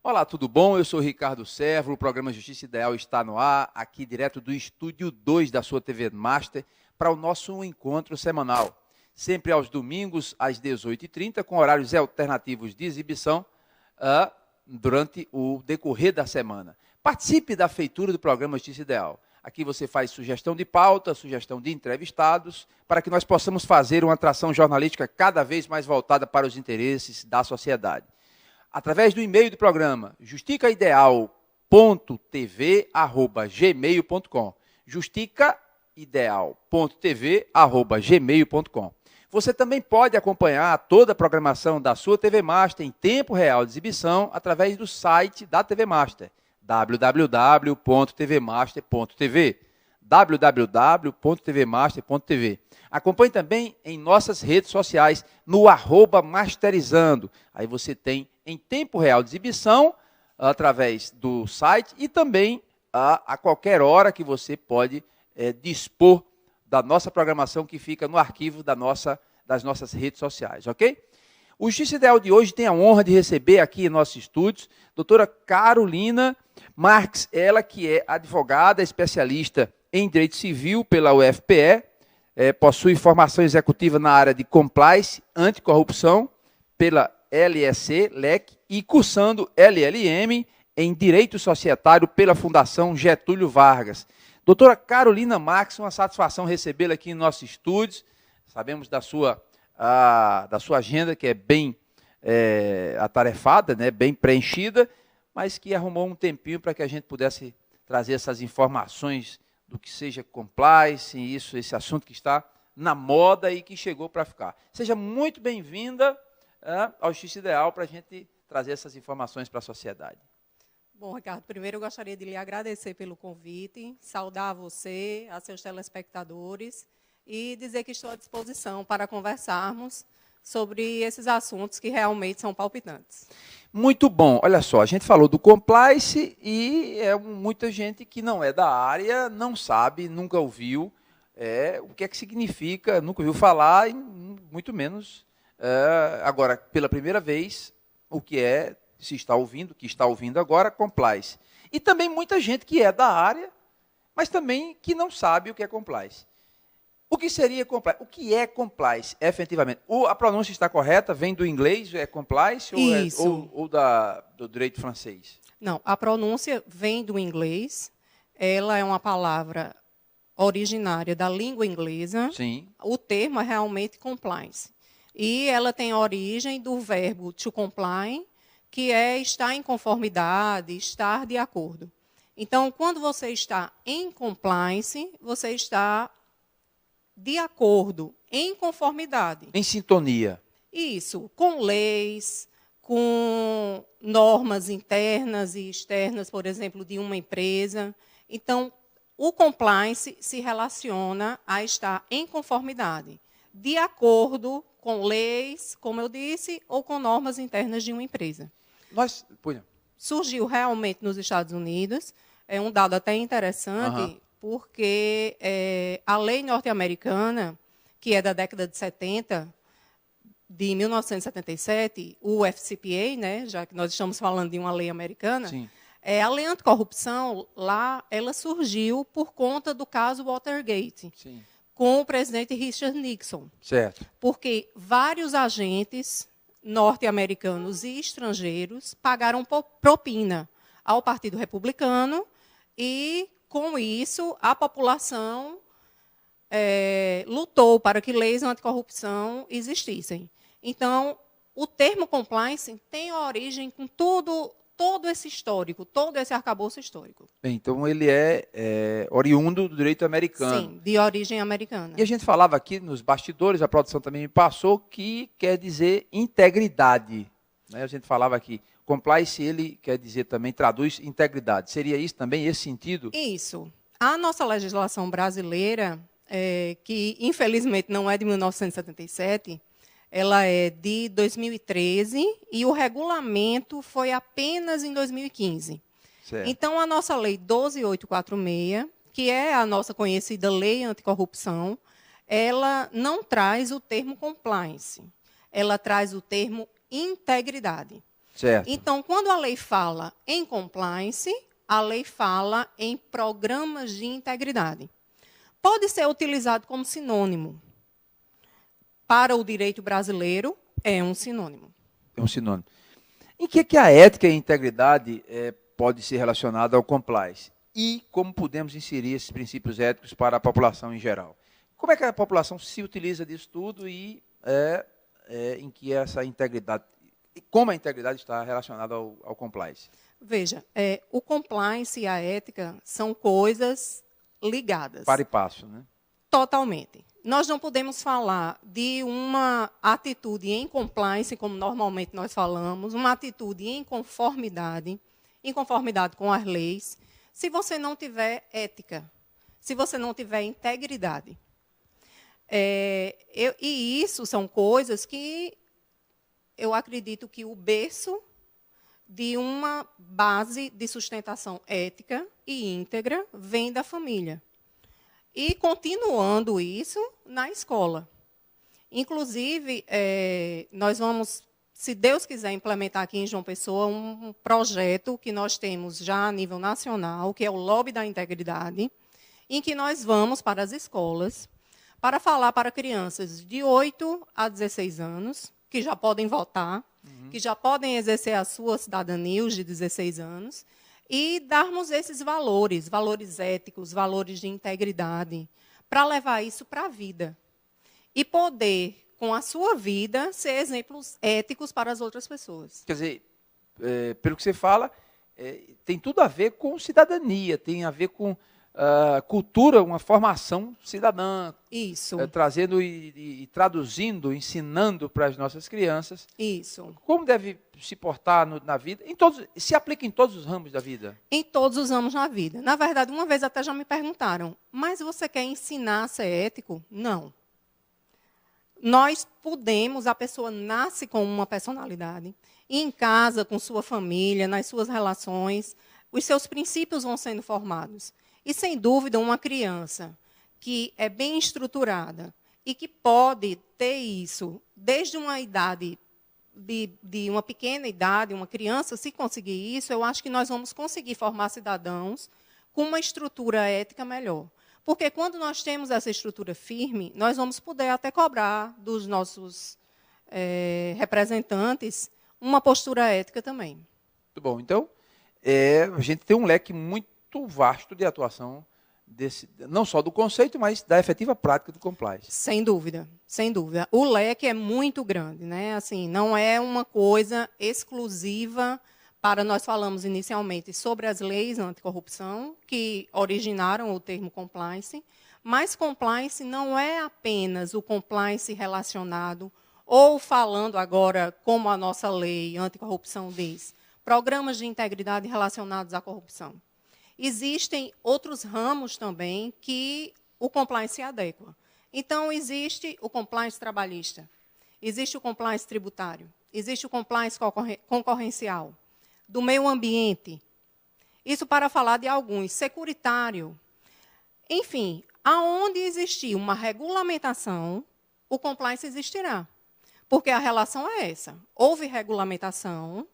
Olá, tudo bom? Eu sou Ricardo Servo, o programa Justiça Ideal está no ar, aqui direto do Estúdio 2 da sua TV Master, para o nosso encontro semanal. Sempre aos domingos, às 18h30, com horários alternativos de exibição durante o decorrer da semana. Participe da feitura do programa Justiça Ideal. Aqui você faz sugestão de pauta, sugestão de entrevistados, para que nós possamos fazer uma atração jornalística cada vez mais voltada para os interesses da sociedade. Através do e-mail do programa, justicaideal.tv@gmail.com. justicaideal.tv@gmail.com. Você também pode acompanhar toda a programação da sua TV Master em tempo real de exibição através do site da TV Master, www.tvmaster.tv. www.tvmaster.tv. Acompanhe também em nossas redes sociais, no @masterizando. Aí você tem em tempo real de exibição, através do site e também a qualquer hora que você pode dispor da nossa programação que fica no arquivo das nossas redes sociais, ok? O Justiça Ideal de hoje tem a honra de receber aqui em nossos estúdios doutora Carolina Marques, ela que é advogada, especialista em Direito Civil pela UFPE, possui formação executiva na área de Compliance, Anticorrupção, pela LEC, e cursando LLM em Direito Societário pela Fundação Getúlio Vargas. Doutora Carolina Marques, uma satisfação recebê-la aqui em nossos estúdios. Sabemos da sua agenda, que é bem atarefada, né, bem preenchida, mas que arrumou um tempinho para que a gente pudesse trazer essas informações do que seja compliance, esse assunto que está na moda e que chegou para ficar. Seja muito bem-vinda ao Justiça Ideal para a gente trazer essas informações para a sociedade. Bom, Ricardo, primeiro eu gostaria de lhe agradecer pelo convite, saudar você, a seus telespectadores e dizer que estou à disposição para conversarmos sobre esses assuntos que realmente são palpitantes. Muito bom. Olha só, a gente falou do compliance e muita gente que não é da área, não sabe, nunca ouviu o que é que significa, nunca ouviu falar, e muito menos agora, pela primeira vez, o que está ouvindo agora, compliance. E também muita gente que é da área, mas também que não sabe o que é compliance. O que seria compliance? O que é compliance, efetivamente? A pronúncia está correta? Vem do inglês, é compliance? Ou do direito francês? Não, a pronúncia vem do inglês. Ela é uma palavra originária da língua inglesa. Sim. O termo é realmente compliance. E ela tem origem do verbo to comply, que é estar em conformidade, estar de acordo. Então, quando você está em compliance, você está de acordo, em conformidade. Em sintonia. Isso, com leis, com normas internas e externas, por exemplo, de uma empresa. Então, o compliance se relaciona a estar em conformidade, de acordo com leis, como eu disse, ou com normas internas de uma empresa. Surgiu realmente nos Estados Unidos, é um dado até interessante, porque a lei norte-americana, que é da década de 70, de 1977, o FCPA, né, já que nós estamos falando de uma lei americana, sim, a lei anticorrupção, lá, ela surgiu por conta do caso Watergate, sim, com o presidente Richard Nixon. Certo. Porque vários agentes norte-americanos e estrangeiros pagaram propina ao Partido Republicano e, com isso, a população lutou para que leis anticorrupção existissem. Então, o termo compliance tem origem com todo esse histórico, todo esse arcabouço histórico. Bem, então ele é oriundo do direito americano. Sim, de origem americana. E a gente falava aqui nos bastidores, a produção também me passou, que quer dizer integridade. Né? A gente falava aqui, compliance, ele quer dizer também, traduz integridade. Seria isso também, esse sentido? Isso. A nossa legislação brasileira, que infelizmente não é de 1977, ela é de 2013 e o regulamento foi apenas em 2015. Certo. Então, a nossa lei 12.846, que é a nossa conhecida lei anticorrupção, ela não traz o termo compliance, ela traz o termo integridade. Certo. Então, quando a lei fala em compliance, a lei fala em programas de integridade. Pode ser utilizado como sinônimo. Para o direito brasileiro, é um sinônimo. É um sinônimo. Em que a ética e a integridade pode ser relacionada ao compliance? E como podemos inserir esses princípios éticos para a população em geral? Como é que a população se utiliza disso tudo e em que essa integridade, como a integridade está relacionada ao compliance? Veja, o compliance e a ética são coisas ligadas. Para e passo, né? Totalmente. Nós não podemos falar de uma atitude em compliance, como normalmente nós falamos, uma atitude em conformidade com as leis, se você não tiver ética, se você não tiver integridade. E isso são coisas que eu acredito que o berço de uma base de sustentação ética e íntegra vem da família. E continuando isso na escola. Inclusive, nós vamos, se Deus quiser, implementar aqui em João Pessoa um projeto que nós temos já a nível nacional, que é o Lobby da Integridade, em que nós vamos para as escolas para falar para crianças de 8 a 16 anos, que já podem votar, que já podem exercer a sua cidadania, os de 16 anos, e darmos esses valores éticos, valores de integridade, para levar isso para a vida. E poder, com a sua vida, ser exemplos éticos para as outras pessoas. Quer dizer, pelo que você fala, tem tudo a ver com cidadania, tem a ver com cultura, uma formação cidadã. Isso. Trazendo e traduzindo, ensinando para as nossas crianças. Isso. Como deve se portar na vida, se aplica em todos os ramos da vida? Em todos os ramos da vida. Na verdade, uma vez até já me perguntaram, mas você quer ensinar a ser ético? Não. Nós podemos, a pessoa nasce com uma personalidade, e em casa, com sua família, nas suas relações, os seus princípios vão sendo formados. E, sem dúvida, uma criança que é bem estruturada e que pode ter isso desde uma idade, de uma pequena idade, uma criança, se conseguir isso, eu acho que nós vamos conseguir formar cidadãos com uma estrutura ética melhor. Porque quando nós temos essa estrutura firme, nós vamos poder até cobrar dos nossos representantes uma postura ética também. Muito bom. Então, a gente tem um leque muito vasto de atuação, não só do conceito, mas da efetiva prática do compliance. Sem dúvida, sem dúvida. O leque é muito grande, né? Assim, não é uma coisa exclusiva para, nós falamos inicialmente sobre as leis anticorrupção, que originaram o termo compliance, mas compliance não é apenas o compliance relacionado, ou falando agora, como a nossa lei anticorrupção diz, programas de integridade relacionados à corrupção. Existem outros ramos também que o compliance se adequa. Então, existe o compliance trabalhista, existe o compliance tributário, existe o compliance concorrencial, do meio ambiente. Isso para falar de alguns, securitário. Enfim, aonde existir uma regulamentação, o compliance existirá. Porque a relação é essa. Houve regulamentação.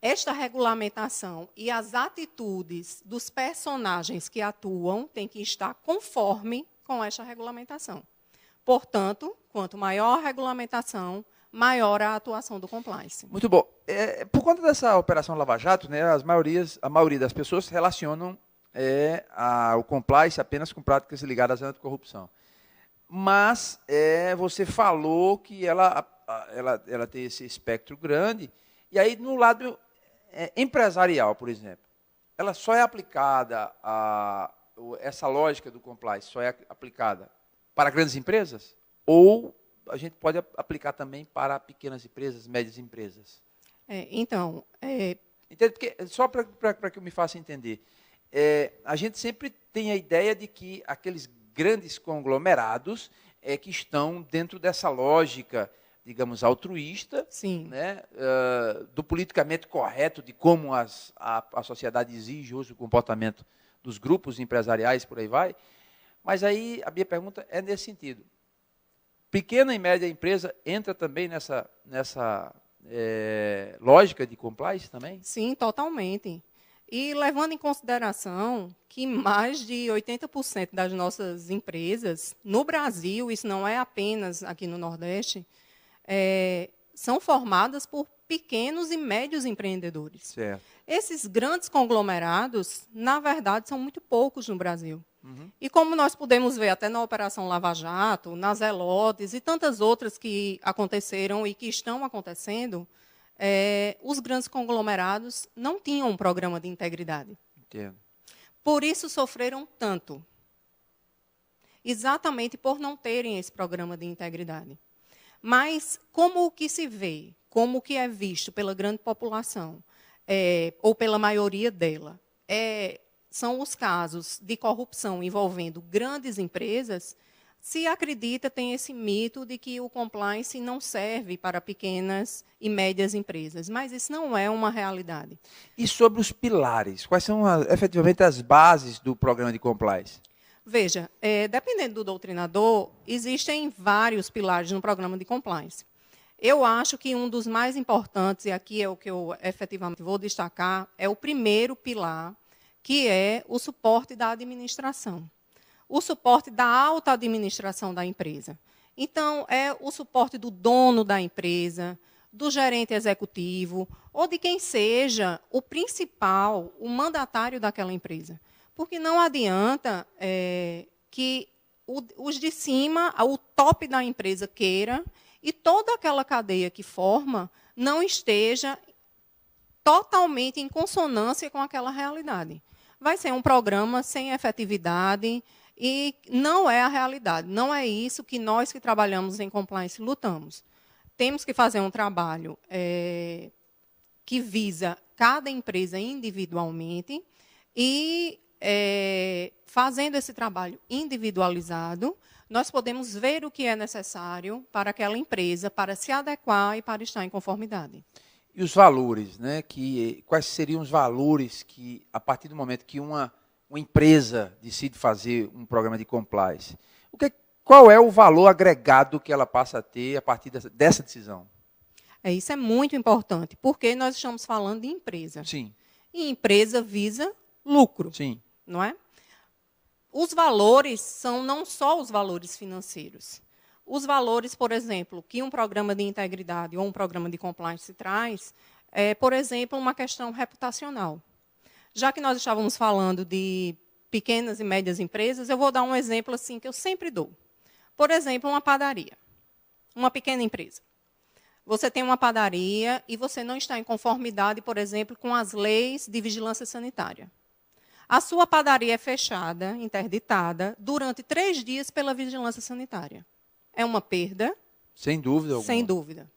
Esta regulamentação e as atitudes dos personagens que atuam têm que estar conforme com esta regulamentação. Portanto, quanto maior a regulamentação, maior a atuação do compliance. Muito bom. Por conta dessa Operação Lava Jato, né, a maioria das pessoas relacionam o compliance apenas com práticas ligadas à anticorrupção. Mas você falou que ela tem esse espectro grande, e aí no lado empresarial, por exemplo, ela só é aplicada, essa lógica do compliance só é aplicada para grandes empresas? Ou a gente pode aplicar também para pequenas empresas, médias empresas? Entende? Porque, só para que eu me faça entender, a gente sempre tem a ideia de que aqueles grandes conglomerados que estão dentro dessa lógica, digamos, altruísta, né, do politicamente correto, de como a sociedade exige hoje o comportamento dos grupos empresariais, por aí vai. Mas aí a minha pergunta é nesse sentido. Pequena e média empresa entra também nessa lógica de compliance também? Sim, totalmente. E levando em consideração que mais de 80% das nossas empresas, no Brasil, isso não é apenas aqui no Nordeste, são formadas por pequenos e médios empreendedores. Certo. Esses grandes conglomerados, na verdade, são muito poucos no Brasil. E como nós podemos ver até na Operação Lava Jato, nas Zelotes e tantas outras que aconteceram e que estão acontecendo, os grandes conglomerados não tinham um programa de integridade. Entendo. Por isso sofreram tanto. Exatamente por não terem esse programa de integridade. Mas como o que se vê, como o que é visto pela grande população, ou pela maioria dela, são os casos de corrupção envolvendo grandes empresas, se acredita, tem esse mito de que o compliance não serve para pequenas e médias empresas, mas isso não é uma realidade. E sobre os pilares, quais são efetivamente as bases do programa de compliance? Veja, dependendo do doutrinador, existem vários pilares no programa de compliance. Eu acho que um dos mais importantes, e aqui é o que eu efetivamente vou destacar, é o primeiro pilar, que é o suporte da administração. O suporte da alta administração da empresa. Então, é o suporte do dono da empresa, do gerente executivo, ou de quem seja o principal, o mandatário daquela empresa. Porque não adianta que os de cima, o top da empresa queira, e toda aquela cadeia que forma não esteja totalmente em consonância com aquela realidade. Vai ser um programa sem efetividade e não é a realidade. Não é isso que nós que trabalhamos em compliance lutamos. Temos que fazer um trabalho que visa cada empresa individualmente e, fazendo esse trabalho individualizado, nós podemos ver o que é necessário para aquela empresa, para se adequar e para estar em conformidade. E os valores, né? Quais seriam os valores que, a partir do momento que uma empresa decide fazer um programa de compliance, qual é o valor agregado que ela passa a ter a partir dessa decisão? Isso é muito importante, porque nós estamos falando de empresa. Sim. E empresa visa lucro. Sim. Não é? Os valores são não só os valores financeiros. Os valores, por exemplo, que um programa de integridade ou um programa de compliance traz, por exemplo, uma questão reputacional. Já que nós estávamos falando de pequenas e médias empresas, eu vou dar um exemplo assim que eu sempre dou. Por exemplo, uma padaria. Uma pequena empresa. Você tem uma padaria e você não está em conformidade, por exemplo, com as leis de vigilância sanitária. A sua padaria é fechada, interditada, durante 3 dias pela vigilância sanitária. É uma perda. Sem dúvida alguma. Sem dúvida.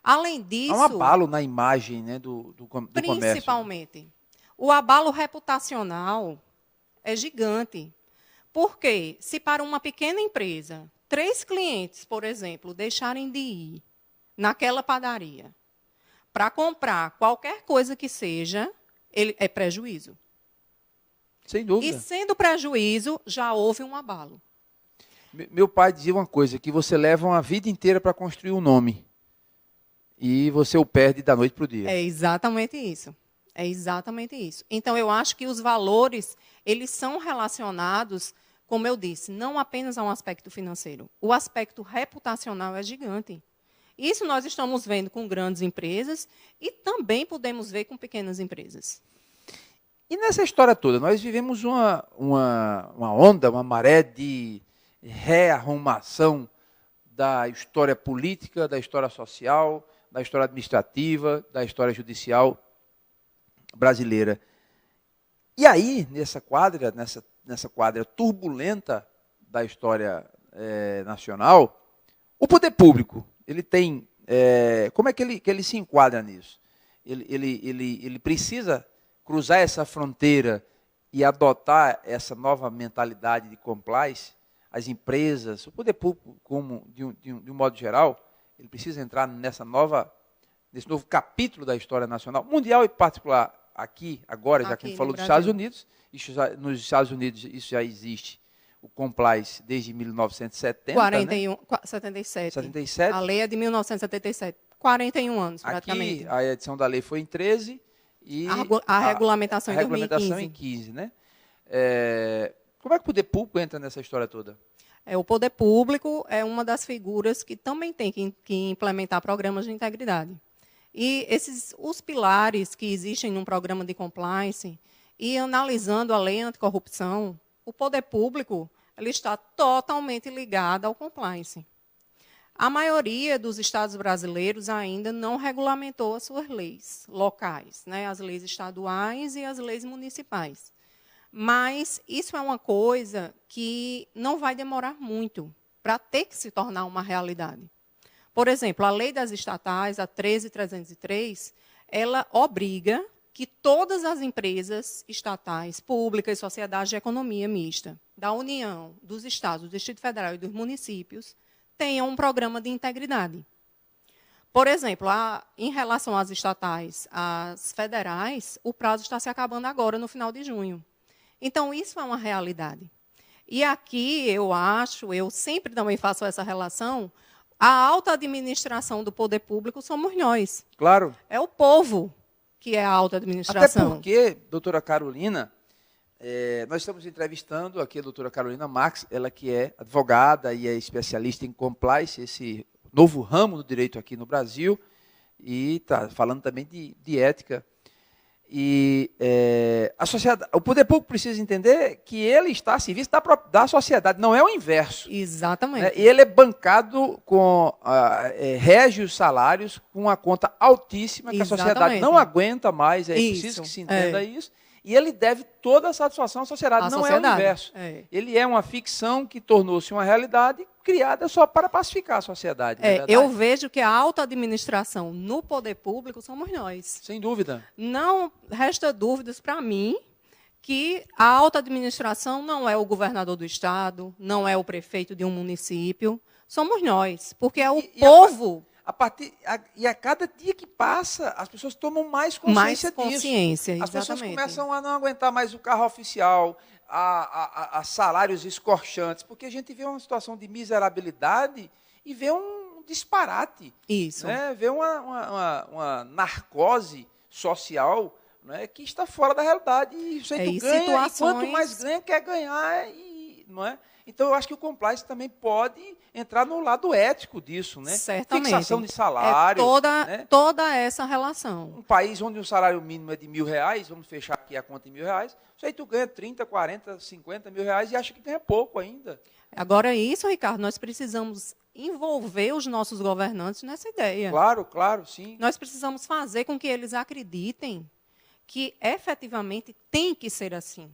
Além disso... Há um abalo na imagem, né, do comércio. Principalmente. O abalo reputacional é gigante. Porque se para uma pequena empresa, 3 clientes, por exemplo, deixarem de ir naquela padaria para comprar qualquer coisa que seja, é prejuízo. Sem dúvida. E sendo prejuízo, já houve um abalo. Meu pai dizia uma coisa, que você leva uma vida inteira para construir um nome. E você o perde da noite para o dia. É exatamente isso. É exatamente isso. Então, eu acho que os valores, eles são relacionados, como eu disse, não apenas a um aspecto financeiro. O aspecto reputacional é gigante. Isso nós estamos vendo com grandes empresas e também podemos ver com pequenas empresas. E nessa história toda, nós vivemos uma onda, uma maré de rearrumação da história política, da história social, da história administrativa, da história judicial brasileira. E aí, nessa quadra turbulenta da história nacional, o poder público, ele tem... como é que ele se enquadra nisso? Ele precisa cruzar essa fronteira e adotar essa nova mentalidade de compliance. As empresas, o poder público, de um modo geral, ele precisa entrar nesse novo capítulo da história nacional, mundial e particular, aqui, agora, já que a gente falou dos Estados Unidos, nos Estados Unidos isso já existe, o compliance desde 1970. 77. 77. A lei é de 1977. 41 anos, praticamente. Aqui, a edição da lei foi em 13 e A regulamentação a em 2015. regulamentação em 15, né? Como é que o poder público entra nessa história toda? O poder público é uma das figuras que também tem que implementar programas de integridade. E os pilares que existem num programa de compliance, e analisando a lei anticorrupção, o poder público ele está totalmente ligado ao compliance. A maioria dos estados brasileiros ainda não regulamentou as suas leis locais, né? As leis estaduais e as leis municipais. Mas isso é uma coisa que não vai demorar muito para ter que se tornar uma realidade. Por exemplo, a lei das estatais, a 13.303, ela obriga que todas as empresas estatais, públicas, sociedades de economia mista, da União, dos estados, do Distrito Federal e dos municípios, tenham um programa de integridade. Por exemplo, em relação às estatais, às federais, o prazo está se acabando agora, no final de junho. Então, isso é uma realidade. E aqui, eu sempre também faço essa relação, a alta administração do poder público somos nós. Claro. É o povo que é a alta administração. Até porque, doutora Carolina, nós estamos entrevistando aqui a doutora Carolina Marques, ela que é advogada e é especialista em compliance, esse novo ramo do direito aqui no Brasil, e está falando também de ética. E a sociedade, o poder público precisa entender que ele está a serviço da sociedade, não é o inverso. Exatamente. E ele é bancado rege os salários com uma conta altíssima, que a sociedade não aguenta mais, preciso que se entenda isso. E ele deve toda a satisfação à sociedade, não é o inverso. Ele é uma ficção que tornou-se uma realidade criada só para pacificar a sociedade. Eu vejo que a alta administração no poder público somos nós. Sem dúvida. Não resta dúvidas para mim que a alta administração não é o governador do estado, não é o prefeito de um município, somos nós, porque é o povo. E a cada dia que passa, as pessoas tomam mais consciência disso. Exatamente. As pessoas começam a não aguentar mais o carro oficial, a salários escorchantes, porque a gente vê uma situação de miserabilidade e vê um disparate. Isso. Né? Vê uma narcose social, né, que está fora da realidade. E o sujeito ganha, e quanto mais ganha, quer ganhar. Não é? Então, eu acho que o compliance também pode entrar no lado ético disso, né? Certamente. Fixação de salário. Toda essa relação. Um país onde o salário mínimo é de R$1.000, vamos fechar aqui a conta em R$1.000, o sujeito ganha 30, 40, 50 mil reais e acha que ganha pouco ainda. Agora, isso, Ricardo, nós precisamos envolver os nossos governantes nessa ideia. Claro, sim. Nós precisamos fazer com que eles acreditem que, efetivamente, tem que ser assim.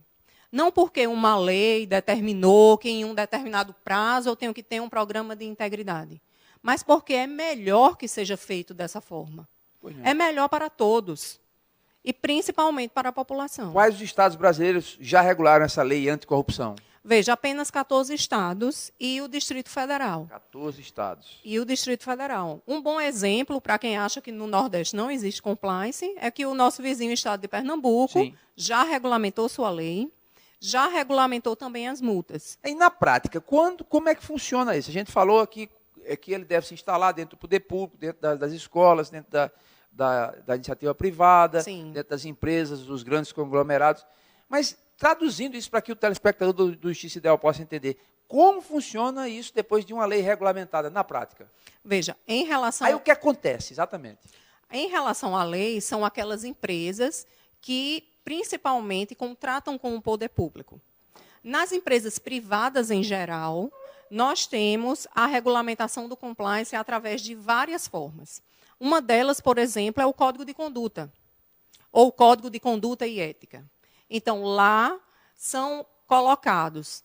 Não porque uma lei determinou que em um determinado prazo eu tenho que ter um programa de integridade, mas porque é melhor que seja feito dessa forma. É melhor para todos, e principalmente para a população. Quais os estados brasileiros já regularam essa lei anticorrupção? Veja, apenas 14 estados e o Distrito Federal. 14 estados. E o Distrito Federal. Um bom exemplo, para quem acha que no Nordeste não existe compliance, é que o nosso vizinho estado de Pernambuco já regulamentou sua lei, já regulamentou também as multas. E na prática, como é que funciona isso? A gente falou aqui que ele deve se instalar dentro do poder público, dentro das escolas, dentro da iniciativa privada, dentro das empresas, dos grandes conglomerados. Mas, traduzindo isso para que o telespectador do Justiça Ideal possa entender, como funciona isso depois de uma lei regulamentada na prática? Veja, em relação... Aí o que acontece, exatamente? Em relação à lei, são aquelas empresas que principalmente contratam com o poder público. Nas empresas privadas em geral, nós temos a regulamentação do compliance através de várias formas. Uma delas, por exemplo, é o Código de Conduta, ou Código de Conduta e Ética. Então, lá são colocados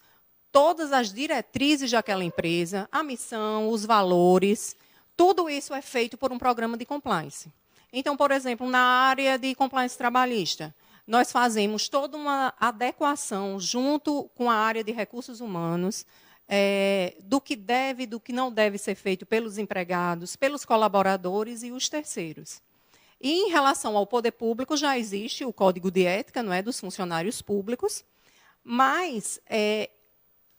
todas as diretrizes daquela empresa, a missão, os valores, tudo isso é feito por um programa de compliance. Então, por exemplo, na área de compliance trabalhista, nós fazemos toda uma adequação junto com a área de recursos humanos, do que deve e do que não deve ser feito pelos empregados, pelos colaboradores e os terceiros. E, em relação ao poder público, já existe o Código de Ética, não é, dos funcionários públicos, mas,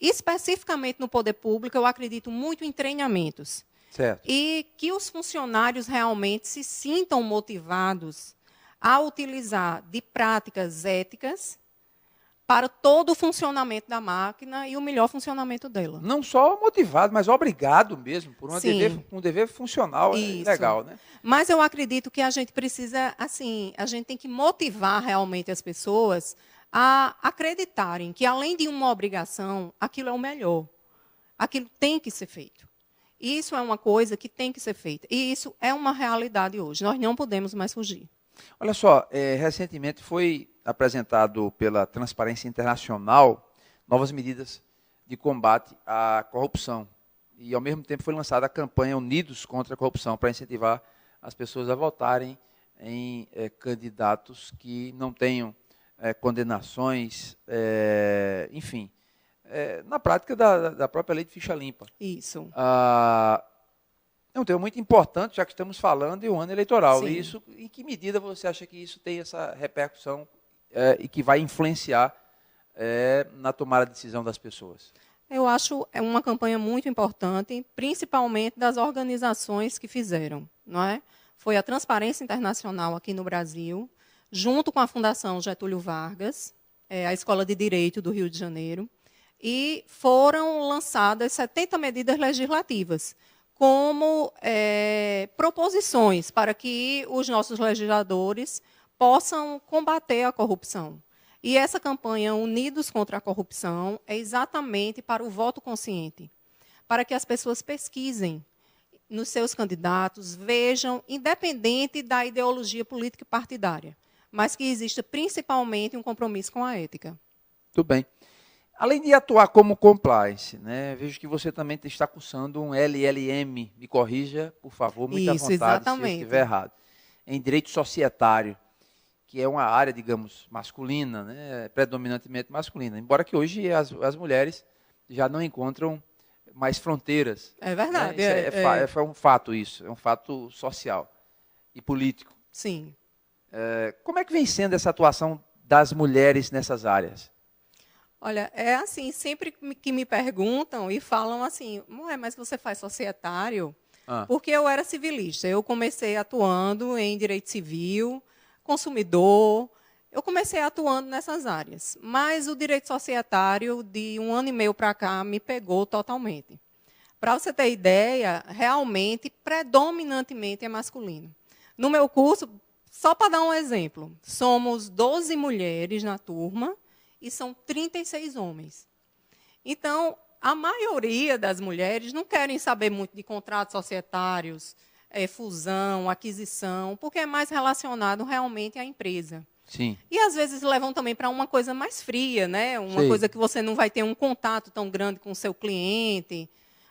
especificamente no poder público, eu acredito muito em treinamentos. Certo. e que os funcionários realmente se sintam motivados a utilizar de práticas éticas para todo o funcionamento da máquina e o melhor funcionamento dela. Não só motivado, mas obrigado mesmo, por Sim. um dever funcional Isso. legal, né? Mas eu acredito que a gente precisa, assim, a gente tem que motivar realmente as pessoas a acreditarem que, além de uma obrigação, aquilo é o melhor. Aquilo tem que ser feito. Isso é uma coisa que tem que ser feita. E isso é uma realidade hoje. Nós não podemos mais fugir. Olha só, recentemente foi apresentado pela Transparência Internacional novas medidas de combate à corrupção. E, ao mesmo tempo, foi lançada a campanha Unidos contra a Corrupção, para incentivar as pessoas a votarem em candidatos que não tenham condenações, enfim, na prática da própria lei de ficha limpa. Isso. É um tema muito importante, já que estamos falando de um ano eleitoral. Sim. E isso, em que medida você acha que isso tem essa repercussão e que vai influenciar na tomada de decisão das pessoas? Eu acho uma campanha muito importante, principalmente das organizações que fizeram, não é? Foi a Transparência Internacional aqui no Brasil, junto com a Fundação Getúlio Vargas, a Escola de Direito do Rio de Janeiro, e foram lançadas 70 medidas legislativas, como proposições para que os nossos legisladores possam combater a corrupção. E essa campanha Unidos contra a Corrupção é exatamente para o voto consciente, para que as pessoas pesquisem nos seus candidatos, vejam, independente da ideologia política e partidária, mas que exista principalmente um compromisso com a ética. Tudo bem. Além de atuar como compliance, né, vejo que você também está cursando um LLM, me corrija, por favor, muita vontade, exatamente. se eu estiver errado, em Direito Societário, que é uma área, digamos, masculina, né, predominantemente masculina, embora que hoje as mulheres já não encontram mais fronteiras. É verdade. Né? É um fato isso, é um fato social e político. Sim. Como é que vem sendo essa atuação das mulheres nessas áreas? Olha, é assim, sempre que me perguntam e falam assim, mas você faz societário? Porque eu era civilista, eu comecei atuando em direito civil, consumidor, eu comecei atuando nessas áreas. Mas o direito societário, de 1 ano e meio para cá, me pegou totalmente. Para você ter ideia, realmente, predominantemente é masculino. No meu curso, só para dar um exemplo, somos 12 mulheres na turma e são 36 homens. Então, a maioria das mulheres não querem saber muito de contratos societários, fusão, aquisição, porque é mais relacionado realmente à empresa. Sim. E, às vezes, levam também para uma coisa mais fria, né? Uma coisa que você não vai ter um contato tão grande com o seu cliente,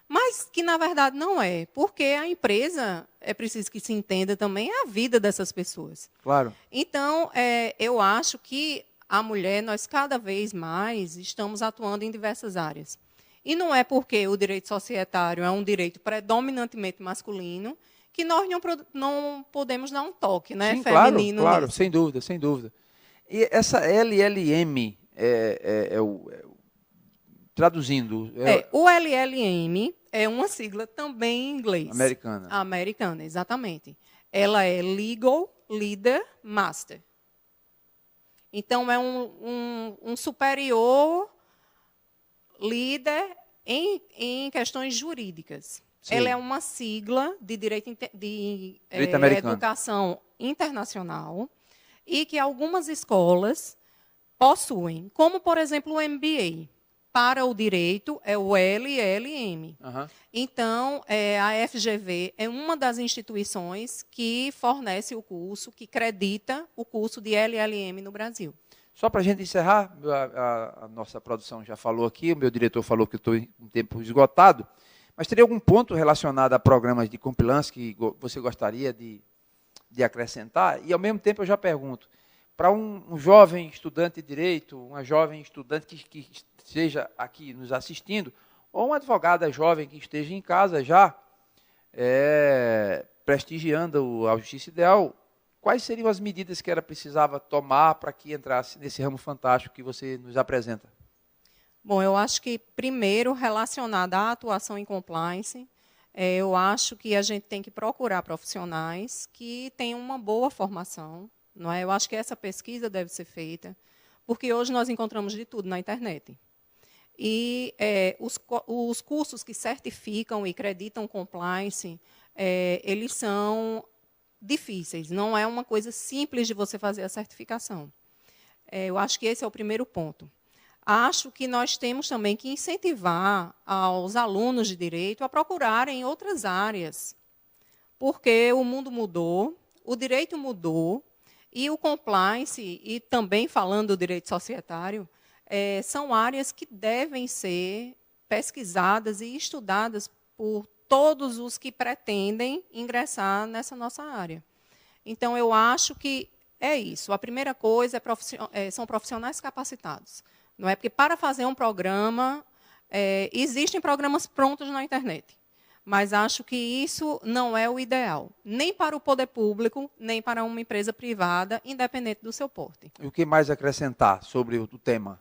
mas que, na verdade, não é, porque a empresa, é preciso que se entenda também, é a vida dessas pessoas. Claro. Então, eu acho que a mulher, nós cada vez mais estamos atuando em diversas áreas. E não é porque o direito societário é um direito predominantemente masculino que nós não podemos dar um toque, né, sim, feminino. Claro, nisso. sem dúvida, sem dúvida. E essa LLM, traduzindo... O LLM é uma sigla também em inglês. Americana. Americana, exatamente. Ela é Legal Leader Master. Então, é um superior líder em questões jurídicas. Sim. Ela é uma sigla de direito educação internacional e que algumas escolas possuem, como, por exemplo, o MBA. Para o direito, é o LLM. Uhum. Então, a FGV é uma das instituições que fornece o curso, que acredita o curso de LLM no Brasil. Só para a gente encerrar, a nossa produção já falou aqui, o meu diretor falou que eu estou em um tempo esgotado, mas teria algum ponto relacionado a programas de compliance que você gostaria de acrescentar? E, ao mesmo tempo, eu já pergunto, para um jovem estudante de direito, uma jovem estudante que esteja aqui nos assistindo, ou uma advogada jovem que esteja em casa já, prestigiando a Justiça Ideal, quais seriam as medidas que ela precisava tomar para que entrasse nesse ramo fantástico que você nos apresenta? Bom, eu acho que, primeiro, relacionada à atuação em compliance, Eu acho que a gente tem que procurar profissionais que tenham uma boa formação, não é? Eu acho que essa pesquisa deve ser feita, porque hoje nós encontramos de tudo na internet. E os cursos que certificam e acreditam compliance, eles são difíceis, não é uma coisa simples de você fazer a certificação. Eu acho que esse é o primeiro ponto. Acho que nós temos também que incentivar aos alunos de direito a procurarem outras áreas, porque o mundo mudou, o direito mudou, e o compliance, e também falando do direito societário, são áreas que devem ser pesquisadas e estudadas por todos os que pretendem ingressar nessa nossa área. Então, eu acho que é isso. A primeira coisa são profissionais capacitados. Não é porque para fazer um programa, existem programas prontos na internet, mas acho que isso não é o ideal, nem para o poder público, nem para uma empresa privada, independente do seu porte. E o que mais acrescentar sobre o tema?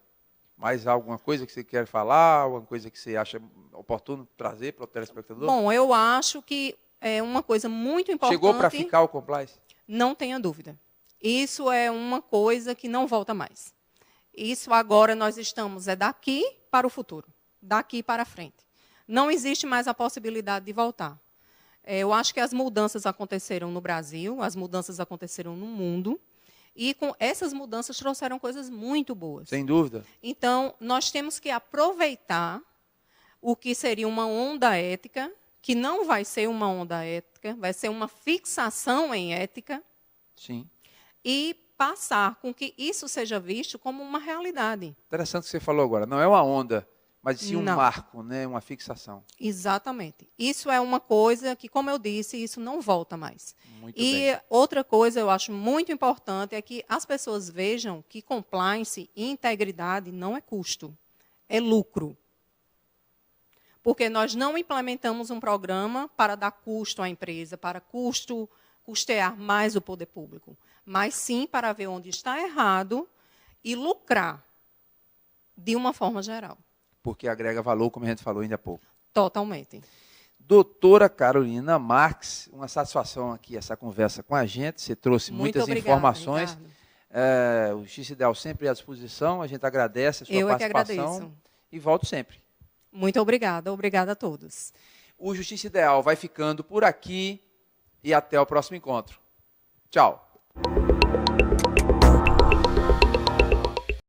Mais alguma coisa que você quer falar, alguma coisa que você acha oportuno trazer para o telespectador? Bom, eu acho que é uma coisa muito importante. Chegou para ficar o compliance? Não tenha dúvida. Isso é uma coisa que não volta mais. Isso agora nós estamos daqui para o futuro, daqui para frente. Não existe mais a possibilidade de voltar. Eu acho que as mudanças aconteceram no Brasil, as mudanças aconteceram no mundo, e com essas mudanças trouxeram coisas muito boas. Sem dúvida. Então, nós temos que aproveitar o que seria uma onda ética, que não vai ser uma onda ética, vai ser uma fixação em ética. Sim. E passar com que isso seja visto como uma realidade. Interessante o que você falou agora. Não é uma onda, mas sim um Não. marco, né? Uma fixação. Exatamente. Isso é uma coisa que, como eu disse, isso não volta mais. Muito e bem. outra coisa eu acho muito importante é que as pessoas vejam que compliance e integridade não é custo, é lucro. Porque nós não implementamos um programa para dar custo à empresa, para custear mais o poder público, mas sim para ver onde está errado e lucrar de uma forma geral. Porque agrega valor, como a gente falou ainda há pouco. Totalmente. Doutora Carolina Marques, uma satisfação aqui essa conversa com a gente. Você trouxe muitas informações. O Justiça Ideal sempre à disposição. A gente agradece a sua participação. Eu que agradeço. E volto sempre. Muito obrigada. Obrigada a todos. O Justiça Ideal vai ficando por aqui e até o próximo encontro. Tchau.